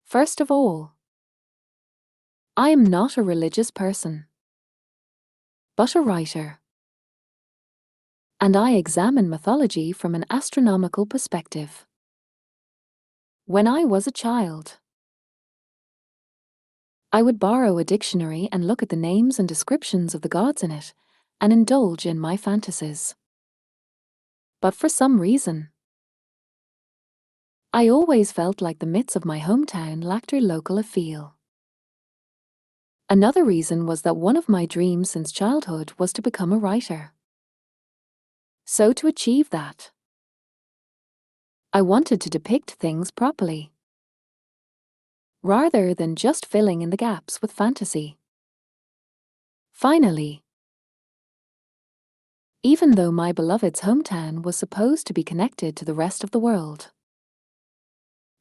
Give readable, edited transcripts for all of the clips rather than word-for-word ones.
First of all, I am not a religious person, but a writer. And I examine mythology from an astronomical perspective. When I was a child, I would borrow a dictionary and look at the names and descriptions of the gods in it and indulge in my fantasies. But for some reason, I always felt like the myths of my hometown lacked their local appeal. Another reason was that one of my dreams since childhood was to become a writer. So to achieve that, I wanted to depict things properly, rather than just filling in the gaps with fantasy. Finally, even though my beloved's hometown was supposed to be connected to the rest of the world,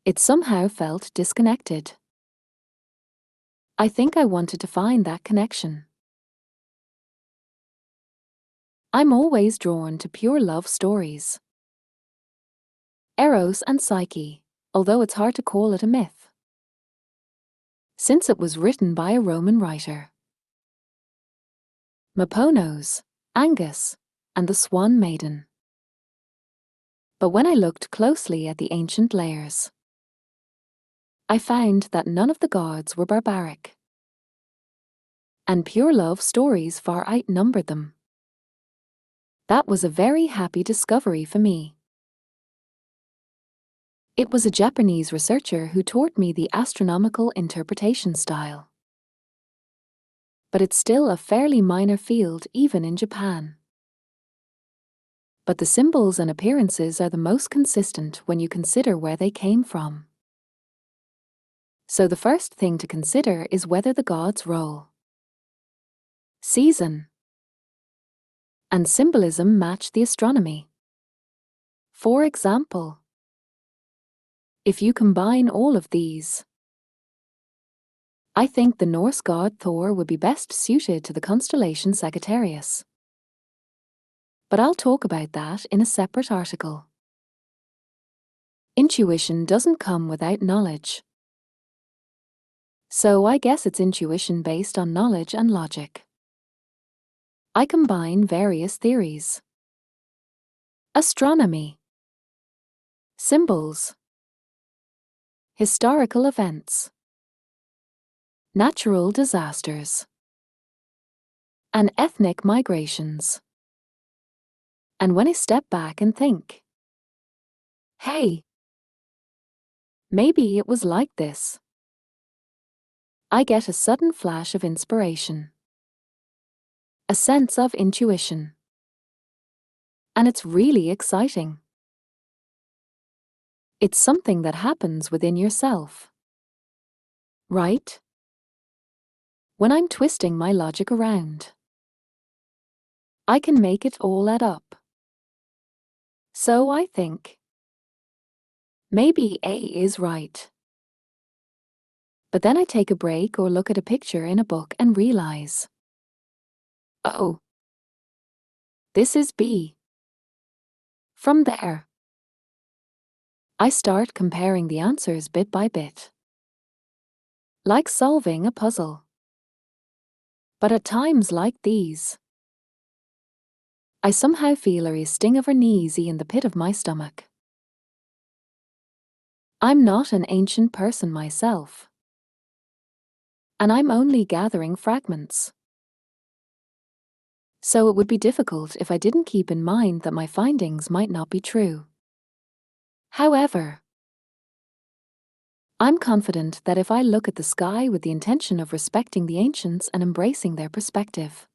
it somehow felt disconnected. I think I wanted to find that connection. I'm always drawn to pure love stories. Eros and Psyche, although it's hard to call it a myth, since it was written by a Roman writer. Maponos, Angus, and the Swan Maiden. But when I looked closely at the ancient layers, I found that none of the gods were barbaric, and pure love stories far outnumbered them. That was a very happy discovery for me. It was a Japanese researcher who taught me the astronomical interpretation style. But it's still a fairly minor field even in Japan. But the symbols and appearances are the most consistent when you consider where they came from. So the first thing to consider is whether the gods' role, season, and symbolism match the astronomy. For example, if you combine all of these, I think the Norse god Thor would be best suited to the constellation Sagittarius. But I'll talk about that in a separate article. Intuition doesn't come without knowledge. So I guess it's intuition based on knowledge and logic. I combine various theories: astronomy, symbols, historical events, natural disasters, and ethnic migrations. And when I step back and think, hey, maybe it was like this, I get a sudden flash of inspiration, a sense of intuition. And it's really exciting. It's something that happens within yourself, right? When I'm twisting my logic around, I can make it all add up. So I think, maybe A is right. But then I take a break or look at a picture in a book and realize, oh, this is B. From there, I start comparing the answers bit by bit, like solving a puzzle. But at times like these, I somehow feel a sting of uneasy in the pit of my stomach. I'm not an ancient person myself, and I'm only gathering fragments. So it would be difficult if I didn't keep in mind that my findings might not be true. However, I'm confident that if I look at the sky with the intention of respecting the ancients and embracing their perspective,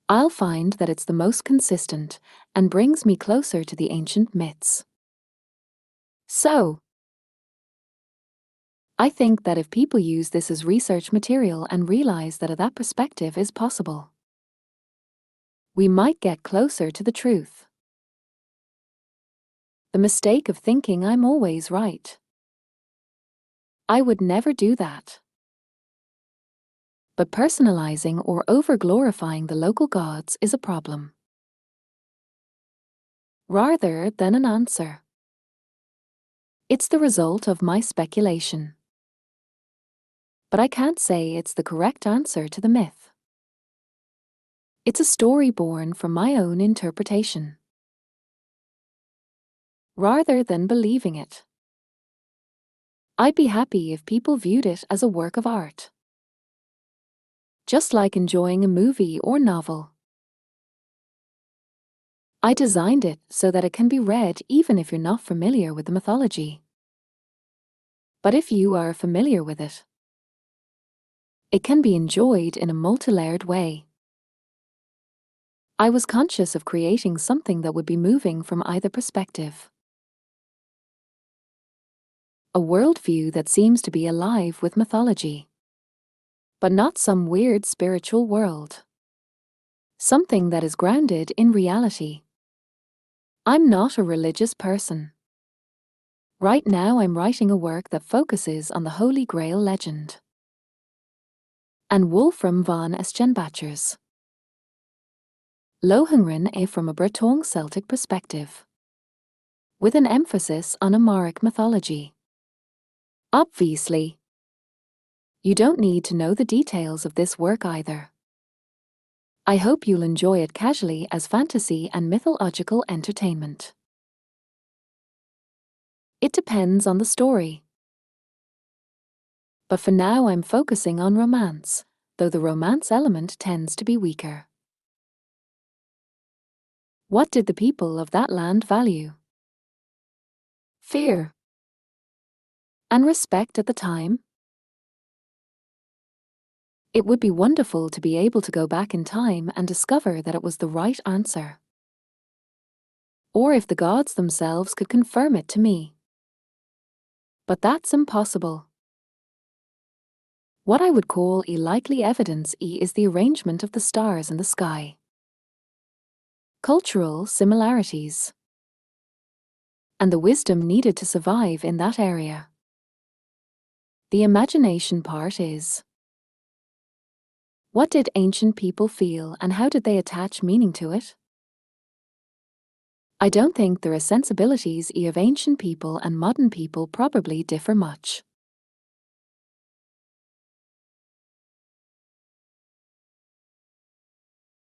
I'll find that it's the most consistent and brings me closer to the ancient myths. So, I think that if people use this as research material and realize that that perspective is possible, we might get closer to the truth. The mistake of thinking I'm always right. I would never do that. But personalizing or over-glorifying the local gods is a problem, rather than an answer. It's the result of my speculation. But I can't say it's the correct answer to the myth. It's a story born from my own interpretation, rather than believing it. I'd be happy if people viewed it as a work of art, just like enjoying a movie or novel. I designed it so that it can be read even if you're not familiar with the mythology. But if you are familiar with it, it can be enjoyed in a multi-layered way. I was conscious of creating something that would be moving from either perspective. A worldview that seems to be alive with mythology, but not some weird spiritual world. Something that is grounded in reality. I'm not a religious person. Right now I'm writing a work that focuses on the Holy Grail legend and Wolfram von Eschenbacher's Lohengrin from a Breton Celtic perspective, with an emphasis on Amharic mythology. Obviously, you don't need to know the details of this work either. I hope you'll enjoy it casually as fantasy and mythological entertainment. It depends on the story. But for now I'm focusing on romance, though the romance element tends to be weaker. What did the people of that land value? Fear and respect at the time? It would be wonderful to be able to go back in time and discover that it was the right answer. Or if the gods themselves could confirm it to me. But that's impossible. What I would call likely evidence is the arrangement of the stars in the sky. Cultural similarities. And the wisdom needed to survive in that area. The imagination part is: what did ancient people feel and how did they attach meaning to it? I don't think their sensibilities of ancient people and modern people probably differ much.